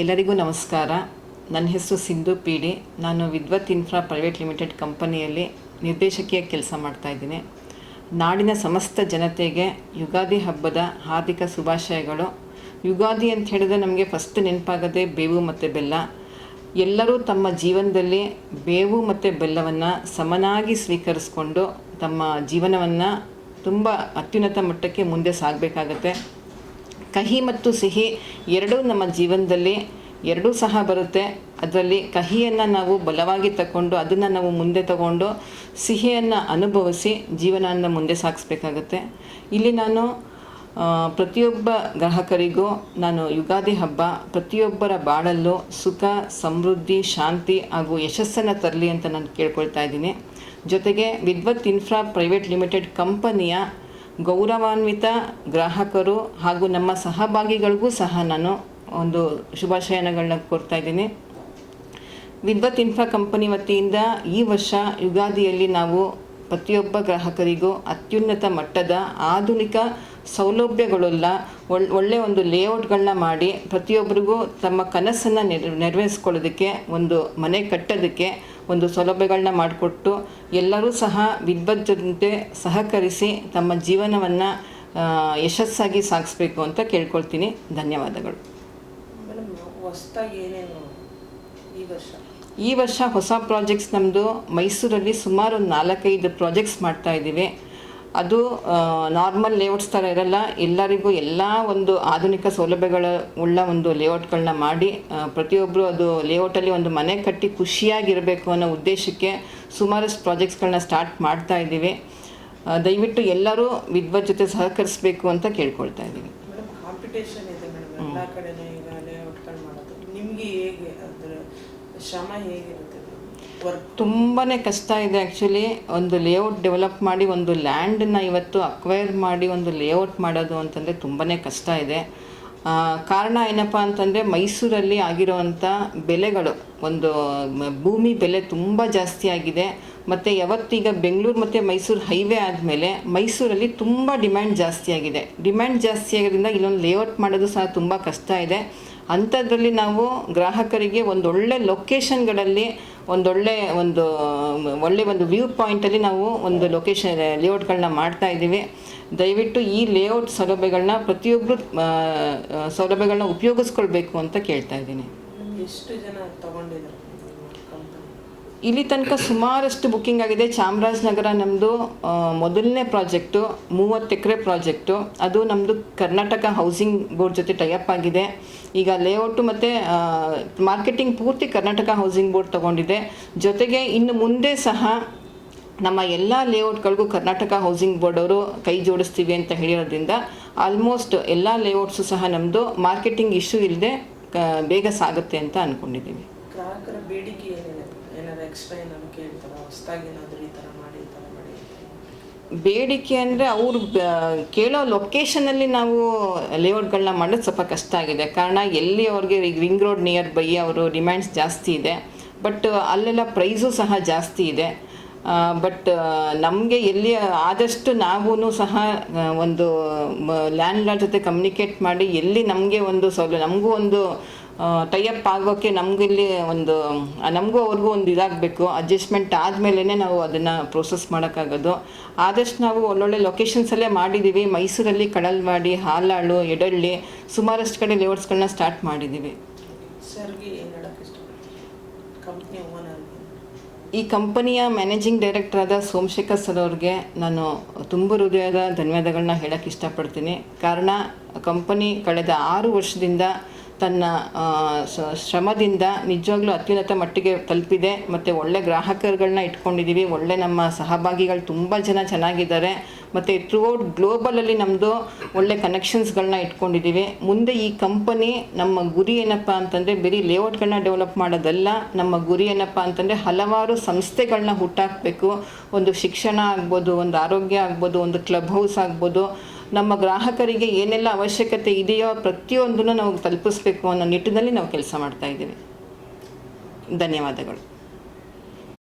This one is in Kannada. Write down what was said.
ಎಲ್ಲರಿಗೂ ನಮಸ್ಕಾರ. ನನ್ನ ಹೆಸರು ಸಿಂಧು ಪಿ ಡಿ. ನಾನು ವಿದ್ವತ್ ಇನ್ಫ್ರಾ ಪ್ರೈವೇಟ್ ಲಿಮಿಟೆಡ್ ಕಂಪನಿಯಲ್ಲಿ ನಿರ್ದೇಶಕಿಯಾಗಿ ಕೆಲಸ ಮಾಡ್ತಾಯಿದ್ದೀನಿ. ನಾಡಿನ ಸಮಸ್ತ ಜನತೆಗೆ ಯುಗಾದಿ ಹಬ್ಬದ ಹಾರ್ದಿಕ ಶುಭಾಶಯಗಳು. ಯುಗಾದಿ ಅಂತ ಹೇಳಿದ್ರೆ ನಮಗೆ ಫಸ್ಟ್ ನೆನಪಾಗೋದೇ ಬೇವು ಮತ್ತು ಬೆಲ್ಲ. ಎಲ್ಲರೂ ತಮ್ಮ ಜೀವನದಲ್ಲಿ ಬೇವು ಮತ್ತು ಬೆಲ್ಲವನ್ನು ಸಮನಾಗಿ ಸ್ವೀಕರಿಸ್ಕೊಂಡು ತಮ್ಮ ಜೀವನವನ್ನು ತುಂಬ ಅತ್ಯುನ್ನತ ಮಟ್ಟಕ್ಕೆ ಮುಂದೆ ಸಾಗಬೇಕಾಗತ್ತೆ. ಕಹಿ ಮತ್ತು ಸಿಹಿ ಎರಡೂ ನಮ್ಮ ಜೀವನದಲ್ಲಿ ಎರಡೂ ಸಹ ಬರುತ್ತೆ. ಅದರಲ್ಲಿ ಕಹಿಯನ್ನು ನಾವು ಬಲವಾಗಿ ತಗೊಂಡು ಅದನ್ನು ನಾವು ಮುಂದೆ ತಗೊಂಡು ಸಿಹಿಯನ್ನು ಅನುಭವಿಸಿ ಜೀವನವನ್ನು ಮುಂದೆ ಸಾಗಿಸ್ಬೇಕಾಗತ್ತೆ. ಇಲ್ಲಿ ನಾನು ಪ್ರತಿಯೊಬ್ಬ ಗ್ರಾಹಕರಿಗೂ ನಾನು ಯುಗಾದಿ ಹಬ್ಬ ಪ್ರತಿಯೊಬ್ಬರ ಬಾಳಲ್ಲೂ ಸುಖ, ಸಮೃದ್ಧಿ, ಶಾಂತಿ ಹಾಗೂ ಯಶಸ್ಸನ್ನು ತರಲಿ ಅಂತ ನಾನು ಕೇಳ್ಕೊಳ್ತಾ ಇದ್ದೀನಿ. ಜೊತೆಗೆ ವಿದ್ವತ್ ಇನ್ಫ್ರಾ ಪ್ರೈವೇಟ್ ಲಿಮಿಟೆಡ್ ಕಂಪನಿಯ ಗೌರವಾನ್ವಿತ ಗ್ರಾಹಕರು ಹಾಗೂ ನಮ್ಮ ಸಹಭಾಗಿಗಳಿಗೂ ಸಹ ನಾನು ಒಂದು ಶುಭಾಶಯಗಳನ್ನ ಕೋರ್ತಾ ಇದ್ದೀನಿ. ವಿದ್ವತ್ ಇನ್ಫ್ರಾ ಕಂಪನಿ ವತಿಯಿಂದ ಈ ವರ್ಷ ಯುಗಾದಿಯಲ್ಲಿ ನಾವು ಪ್ರತಿಯೊಬ್ಬ ಗ್ರಾಹಕರಿಗೂ ಅತ್ಯುನ್ನತ ಮಟ್ಟದ ಆಧುನಿಕ ಸೌಲಭ್ಯಗಳೆಲ್ಲ ಒಳ್ಳೆಯ ಒಂದು ಲೇಔಟ್ಗಳನ್ನ ಮಾಡಿ ಪ್ರತಿಯೊಬ್ಬರಿಗೂ ತಮ್ಮ ಕನಸನ್ನು ನೆರವೇರಿಸ್ಕೊಳ್ಳೋದಕ್ಕೆ, ಒಂದು ಮನೆ ಕಟ್ಟೋದಕ್ಕೆ ಒಂದು ಸೌಲಭ್ಯಗಳನ್ನ ಮಾಡಿಕೊಟ್ಟು ಎಲ್ಲರೂ ಸಹ ವಿದ್ವತ್ ಜೊತೆ ಸಹಕರಿಸಿ ತಮ್ಮ ಜೀವನವನ್ನು ಯಶಸ್ಸಾಗಿ ಸಾಗಿಸ್ಬೇಕು ಅಂತ ಕೇಳ್ಕೊಳ್ತೀನಿ. ಧನ್ಯವಾದಗಳು. ಈ ವರ್ಷ ಹೊಸ ಪ್ರಾಜೆಕ್ಟ್ಸ್ ನಮ್ಮದು ಮೈಸೂರಲ್ಲಿ ಸುಮಾರು 4-5 ಪ್ರಾಜೆಕ್ಟ್ಸ್ ಮಾಡ್ತಾಯಿದ್ದೀವಿ. ಅದು ನಾರ್ಮಲ್ ಲೇಔಟ್ಸ್ ಥರ ಇರಲ್ಲ. ಎಲ್ಲರಿಗೂ ಎಲ್ಲ ಒಂದು ಆಧುನಿಕ ಸೌಲಭ್ಯಗಳ ಉಳ್ಳ ಒಂದು ಲೇಔಟ್ಗಳನ್ನ ಮಾಡಿ ಪ್ರತಿಯೊಬ್ಬರು ಅದು ಲೇಔಟಲ್ಲಿ ಒಂದು ಮನೆ ಕಟ್ಟಿ ಖುಷಿಯಾಗಿರಬೇಕು ಅನ್ನೋ ಉದ್ದೇಶಕ್ಕೆ ಸುಮಾರಷ್ಟು ಪ್ರಾಜೆಕ್ಟ್ಸ್ಗಳನ್ನ ಸ್ಟಾರ್ಟ್ ಮಾಡ್ತಾ ಇದ್ದೀವಿ. ದಯವಿಟ್ಟು ಎಲ್ಲರೂ ವಿದ್ವತ್ ಜೊತೆ ಸಹಕರಿಸಬೇಕು ಅಂತ ಕೇಳ್ಕೊಳ್ತಾ ಇದ್ದೀವಿ. ಕಾಂಪಿಟೇಷನ್ ಇದೆ ಮೇಡಮ್, ಎಲ್ಲ ಕಡೆನೇ ಈಗ ಲೇಔಟ್ಗಳು ಮಾಡೋದು. ನಿಮಗೆ ಹೇಗೆ ಅದರ ಶ್ರಮ ಹೇಗಿರುತ್ತೆ? ತುಂಬಾ ಕಷ್ಟ ಇದೆ ಆ್ಯಕ್ಚುಲಿ. ಒಂದು ಲೇಔಟ್ ಡೆವಲಪ್ ಮಾಡಿ ಒಂದು ಲ್ಯಾಂಡನ್ನು ಇವತ್ತು ಅಕ್ವೈರ್ ಮಾಡಿ ಒಂದು ಲೇಔಟ್ ಮಾಡೋದು ಅಂತಂದರೆ ತುಂಬಾ ಕಷ್ಟ ಇದೆ. ಕಾರಣ ಏನಪ್ಪ ಅಂತಂದರೆ ಮೈಸೂರಲ್ಲಿ ಆಗಿರೋವಂಥ ಬೆಲೆಗಳು, ಒಂದು ಭೂಮಿ ಬೆಲೆ ತುಂಬ ಜಾಸ್ತಿ ಆಗಿದೆ. ಮತ್ತು ಯಾವತ್ತೀಗ ಬೆಂಗಳೂರು ಮತ್ತು ಮೈಸೂರು ಹೈವೇ ಆದಮೇಲೆ ಮೈಸೂರಲ್ಲಿ ತುಂಬ ಡಿಮ್ಯಾಂಡ್ ಜಾಸ್ತಿ ಆಗಿದೆ. ಡಿಮ್ಯಾಂಡ್ ಜಾಸ್ತಿ ಆಗೋದ್ರಿಂದ ಇಲ್ಲೊಂದು ಲೇಔಟ್ ಮಾಡೋದು ಸಹ ತುಂಬ ಕಷ್ಟ ಇದೆ. ಅಂಥದ್ರಲ್ಲಿ ನಾವು ಗ್ರಾಹಕರಿಗೆ ಒಂದೊಳ್ಳೆ ಲೊಕೇಶನ್ಗಳಲ್ಲಿ ಒಳ್ಳೆ ಒಂದು ವ್ಯೂ ಪಾಯಿಂಟಲ್ಲಿ ನಾವು ಒಂದು ಲೊಕೇಶನ್ ಲೇಔಟ್ಗಳನ್ನ ಮಾಡ್ತಾ ಇದ್ದೀವಿ. ದಯವಿಟ್ಟು ಈ ಲೇಔಟ್ ಸೌಲಭ್ಯಗಳನ್ನ ಪ್ರತಿಯೊಬ್ಬರು ಸೌಲಭ್ಯಗಳನ್ನ ಉಪಯೋಗಿಸ್ಕೊಳ್ಬೇಕು ಅಂತ ಕೇಳ್ತಾ ಇದ್ದೀನಿ. ಎಷ್ಟು ಜನ ತಗೊಂಡಿದ್ದಾರೆ? ಇಲ್ಲಿ ತನಕ ಸುಮಾರಷ್ಟು ಬುಕ್ಕಿಂಗ್ ಆಗಿದೆ. ಚಾಮರಾಜನಗರ ನಮ್ಮದು ಮೊದಲನೇ ಪ್ರಾಜೆಕ್ಟು 30 ಎಕರೆ ಪ್ರಾಜೆಕ್ಟು. ಅದು ನಮ್ಮದು ಕರ್ನಾಟಕ ಹೌಸಿಂಗ್ ಬೋರ್ಡ್ ಜೊತೆ ಟೈಅಪ್ ಆಗಿದೆ. ಈಗ ಲೇಔಟು ಮತ್ತು ಮಾರ್ಕೆಟಿಂಗ್ ಪೂರ್ತಿ ಕರ್ನಾಟಕ ಹೌಸಿಂಗ್ ಬೋರ್ಡ್ ತೊಗೊಂಡಿದೆ. ಜೊತೆಗೆ ಇನ್ನು ಮುಂದೆ ಸಹ ನಮ್ಮ ಎಲ್ಲ ಲೇಔಟ್ಗಳಿಗೂ ಕರ್ನಾಟಕ ಹೌಸಿಂಗ್ ಬೋರ್ಡ್ ಅವರು ಕೈ ಜೋಡಿಸ್ತೀವಿ ಅಂತ ಹೇಳಿರೋದ್ರಿಂದ ಆಲ್ಮೋಸ್ಟ್ ಎಲ್ಲ ಲೇಔಟ್ಸು ಸಹ ನಮ್ಮದು ಮಾರ್ಕೆಟಿಂಗ್ ಇಶ್ಯೂ ಇಲ್ಲದೆ ಬೇಗ ಸಾಗುತ್ತೆ ಅಂತ ಅಂದ್ಕೊಂಡಿದ್ದೀವಿ. ಗ್ರಾಹಕರ ಬೇಡಿಕೆ ಏನಾದರೂ ಎಕ್ಸ್ಟ್ರಾ ಏನಾದರೂ ಕೇಳ್ತಾರೆ? ಹೊಸದಾಗಿ ಏನಾದರೂ ಈ ಥರ ಮಾಡಿ ಬೇಡಿಕೆ ಅಂದರೆ ಅವರು ಕೇಳೋ ಲೊಕೇಶನಲ್ಲಿ ನಾವು ಲೇಔಟ್ಗಳನ್ನ ಮಾಡೋದು ಸ್ವಲ್ಪ ಕಷ್ಟ ಆಗಿದೆ. ಕಾರಣ ಎಲ್ಲಿ ಅವ್ರಿಗೆ ಈಗ ರಿಂಗ್ ರೋಡ್ ನಿಯರ್ ಬೈ ಅವರು ಡಿಮ್ಯಾಂಡ್ಸ್ ಜಾಸ್ತಿ ಇದೆ. ಬಟ್ ಅಲ್ಲೆಲ್ಲ ಪ್ರೈಸು ಸಹ ಜಾಸ್ತಿ ಇದೆ. ಬಟ್ ನಮಗೆ ಎಲ್ಲಿ ಆದಷ್ಟು ನಾವೂ ಸಹ ಒಂದು ಲ್ಯಾಂಡ್ಲಾರ್ಡ್ ಜೊತೆ ಕಮ್ಯುನಿಕೇಟ್ ಮಾಡಿ ಎಲ್ಲಿ ನಮಗೆ ಒಂದು ನಮಗೂ ಒಂದು ಟೈಅಪ್ ಆಗೋಕ್ಕೆ ನಮಗಿಲ್ಲಿ ನಮಗೂ ಅವ್ರಿಗೂ ಒಂದು ಇದಾಗಬೇಕು. ಅಡ್ಜಸ್ಟ್ಮೆಂಟ್ ಆದಮೇಲೆ ನಾವು ಅದನ್ನು ಪ್ರೋಸೆಸ್ ಮಾಡೋಕ್ಕಾಗೋದು. ಆದಷ್ಟು ನಾವು ಒಳ್ಳೊಳ್ಳೆ ಲೊಕೇಶನ್ಸಲ್ಲೇ ಮಾಡಿದ್ದೀವಿ. ಮೈಸೂರಲ್ಲಿ ಕಡಲ್ವಾಡಿ, ಹಾಲಾಳು, ಎಡಳ್ಳಿ ಸುಮಾರಷ್ಟು ಕಡೆ ಲೇಔಟ್ಸ್ಗಳನ್ನ ಸ್ಟಾರ್ಟ್ ಮಾಡಿದ್ದೀವಿ. ಈ ಕಂಪನಿಯ ಮ್ಯಾನೇಜಿಂಗ್ ಡೈರೆಕ್ಟರ್ ಆದ ಸೋಮಶೇಖರ್ ಸರ್ ಅವ್ರಿಗೆ ನಾನು ತುಂಬ ಹೃದಯದ ಧನ್ಯವಾದಗಳನ್ನ ಹೇಳೋಕ್ಕೆ ಇಷ್ಟಪಡ್ತೀನಿ. ಕಾರಣ ಕಂಪನಿ ಕಳೆದ 6 ವರ್ಷದಿಂದ ತನ್ನ ಶ್ರಮದಿಂದ ನಿಜವಾಗ್ಲೂ ಅತ್ಯುನ್ನತ ಮಟ್ಟಿಗೆ ತಲುಪಿದೆ. ಮತ್ತು ಒಳ್ಳೆ ಗ್ರಾಹಕರುಗಳನ್ನ ಇಟ್ಕೊಂಡಿದ್ದೀವಿ. ಒಳ್ಳೆ ನಮ್ಮ ಸಹಭಾಗಿಗಳು ತುಂಬ ಜನ ಚೆನ್ನಾಗಿದ್ದಾರೆ. ಮತ್ತು ಥ್ರೂಔಟ್ ಗ್ಲೋಬಲಲ್ಲಿ ನಮ್ಮದು ಒಳ್ಳೆ ಕನೆಕ್ಷನ್ಸ್ಗಳನ್ನ ಇಟ್ಕೊಂಡಿದ್ದೀವಿ. ಮುಂದೆ ಈ ಕಂಪನಿ ನಮ್ಮ ಗುರಿ ಏನಪ್ಪ ಅಂತಂದರೆ ಬರೀ ಲೇಔಟ್ಗಳನ್ನ ಡೆವಲಪ್ ಮಾಡೋದಲ್ಲ. ನಮ್ಮ ಗುರಿ ಏನಪ್ಪ ಅಂತಂದರೆ ಹಲವಾರು ಸಂಸ್ಥೆಗಳನ್ನ ಹುಟ್ಟಾಕಬೇಕು. ಒಂದು ಶಿಕ್ಷಣ ಆಗ್ಬೋದು, ಒಂದು ಆರೋಗ್ಯ ಆಗ್ಬೋದು, ಒಂದು ಕ್ಲಬ್ ಹೌಸ್ ಆಗ್ಬೋದು. ನಮ್ಮ ಗ್ರಾಹಕರಿಗೆ ಏನೆಲ್ಲ ಅವಶ್ಯಕತೆ ಇದೆಯೋ ಪ್ರತಿಯೊಂದನ್ನು ನಾವು ತಲುಪಿಸ್ಬೇಕು ಅನ್ನೋ ನಿಟ್ಟಿನಲ್ಲಿ ನಾವು ಕೆಲಸ ಮಾಡ್ತಾ ಇದ್ದೀವಿ. ಧನ್ಯವಾದಗಳು.